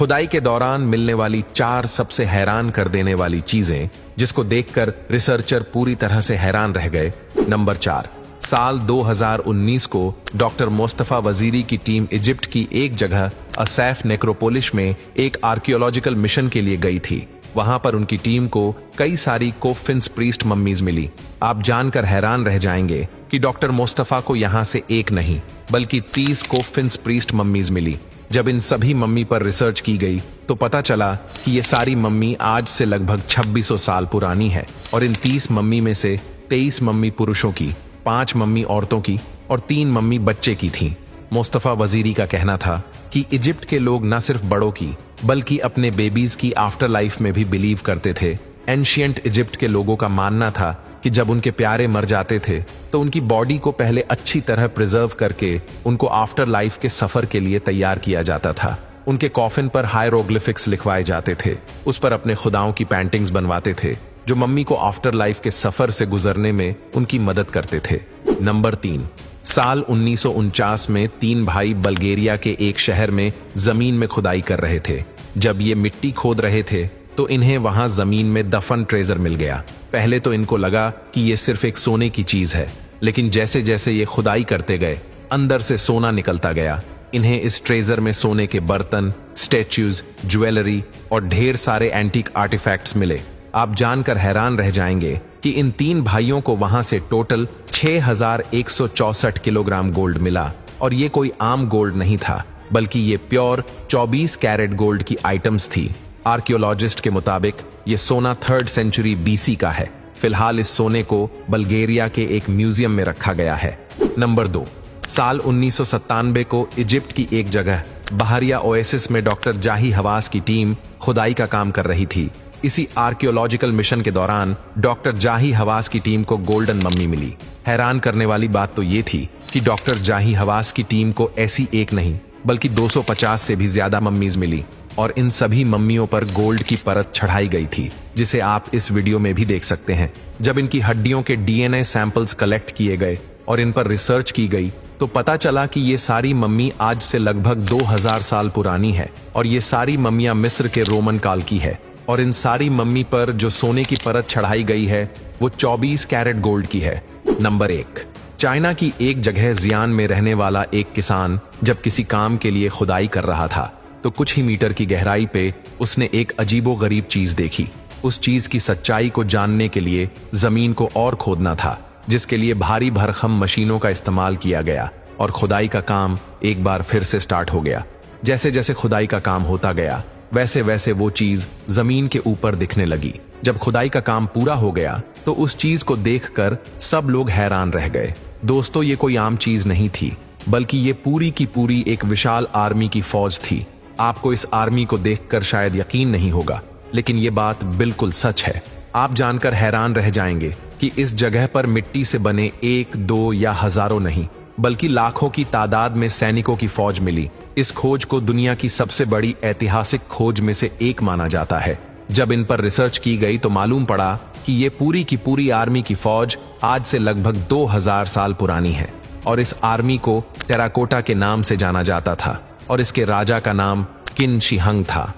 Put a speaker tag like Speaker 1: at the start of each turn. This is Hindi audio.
Speaker 1: खुदाई के दौरान मिलने वाली 4 सबसे हैरान कर देने वाली चीजें जिसको देखकर रिसर्चर पूरी तरह से हैरान रह गए। नंबर 4, साल 2019 को डॉक्टर मुस्तफा वजीरी की टीम इजिप्ट की एक जगह असैफ नेक्रोपोलिस में एक आर्कियोलॉजिकल मिशन के लिए गई थी। वहां पर उनकी टीम को कई सारी कोफिन्स प्रीस्ट मम्मीज मिली। आप जानकर हैरान रह जाएंगे कि डॉक्टर मुस्तफा को यहां से एक नहीं बल्कि 30 कोफिन्स प्रीस्ट मम्मीज मिली। जब इन सभी मम्मी पर रिसर्च की गई तो पता चला कि ये सारी मम्मी आज से लगभग 2600 साल पुरानी है और इन 30 मम्मी में से 23 मम्मी पुरुषों की, 5 मम्मी औरतों की और 3 मम्मी बच्चे की थी। मुस्तफा वजीरी का कहना था कि इजिप्ट के लोग न सिर्फ बड़ों की बल्कि अपने बेबीज की आफ्टर लाइफ में भी बिलीव करते थे। एंशियंट इजिप्ट के लोगों का मानना था कि जब उनके प्यारे मर जाते थे तो उनकी बॉडी को पहले अच्छी तरह प्रिजर्व करके उनको आफ्टर लाइफ के सफर के लिए तैयार किया जाता था। उनके कॉफिन पर हायरोग्लिफिक्स लिखवाए जाते थे, उस पर अपने खुदाओं की पेंटिंग्स बनवाते थे जो मम्मी को आफ्टर लाइफ के सफर से गुजरने में उनकी मदद करते थे। नंबर 3, साल 1949 में 3 भाई बल्गेरिया के एक शहर में जमीन में खुदाई कर रहे थे। जब ये मिट्टी खोद रहे थे तो इन्हें वहां जमीन में दफन ट्रेजर मिल गया। पहले तो इनको लगा कि ये सिर्फ एक सोने की चीज है, लेकिन जैसे जैसे ये खुदाई करते गए अंदर से सोना निकलता गया। इन्हें इस ट्रेजर में सोने के बर्तन, स्टैच्यूज, ज्वेलरी और ढेर सारे एंटीक आर्टिफैक्ट्स मिले। आप जानकर हैरान रह जाएंगे कि इन 3 भाइयों को वहां से टोटल 6164 किलोग्राम गोल्ड मिला। और ये कोई आम गोल्ड नहीं था बल्कि ये प्योर 24 कैरेट गोल्ड की आइटम्स थी। आर्कियोलॉजिस्ट के मुताबिक ये सोना 3rd सेंचुरी BC का है। फिलहाल इस सोने को बल्गेरिया के एक म्यूजियम में रखा गया है। नंबर 2, साल 1997 को इजिप्ट की एक जगह बहरिया ओएसिस में डॉक्टर जाही हवास की टीम खुदाई का काम कर रही थी। इसी आर्कियोलॉजिकल मिशन के दौरान डॉक्टर जाही हवास की टीम को गोल्डन मम्मी मिली। हैरान करने वाली बात तो ये थी कि डॉक्टर जाही हवास की टीम को ऐसी एक नहीं बल्कि 250 से भी ज्यादा मम्मीज मिली और इन सभी मम्मियों पर गोल्ड की परत चढ़ाई गई थी, जिसे आप इस वीडियो में भी देख सकते हैं। जब इनकी हड्डियों के DNA सैंपल्स कलेक्ट किए गए और इन पर रिसर्च की गई तो पता चला कि ये सारी मम्मी आज से लगभग 2000 साल पुरानी है और ये सारी मम्मियां मिस्र के रोमन काल की है। और इन सारी मम्मी पर जो सोने की परत चढ़ाई गई है वो 24 कैरेट गोल्ड की है। नंबर 1, चाइना की एक जगह जियान में रहने वाला एक किसान जब किसी काम के लिए खुदाई कर रहा था तो कुछ ही मीटर की गहराई पे उसने एक अजीबोगरीब चीज देखी। उस चीज की सच्चाई को जानने के लिए जमीन को और खोदना था, जिसके लिए भारी भरखम मशीनों का इस्तेमाल किया गया और खुदाई का काम एक बार फिर से स्टार्ट हो गया। जैसे जैसे खुदाई का काम होता गया वैसे वैसे वो चीज जमीन के ऊपर दिखने लगी। जब खुदाई का काम पूरा हो गया तो उस चीज को देखकर सब लोग हैरान रह गए। दोस्तों, ये कोई आम चीज नहीं थी बल्कि ये पूरी की पूरी एक विशाल आर्मी की फौज थी। आपको इस आर्मी को देखकर शायद यकीन नहीं होगा, लेकिन ये बात बिल्कुल सच है। आप जानकर हैरान रह जाएंगे कि इस जगह पर मिट्टी से बने 1, 2 या हजारों नहीं बल्कि लाखों की तादाद में सैनिकों की फौज मिली। इस खोज को दुनिया की सबसे बड़ी ऐतिहासिक खोज में से एक माना जाता है। जब इन पर रिसर्च की गई तो मालूम पड़ा कि ये पूरी की पूरी आर्मी की फौज आज से लगभग 2000 साल पुरानी है और इस आर्मी को टेराकोटा के नाम से जाना जाता था और इसके राजा का नाम किन शी हंग था।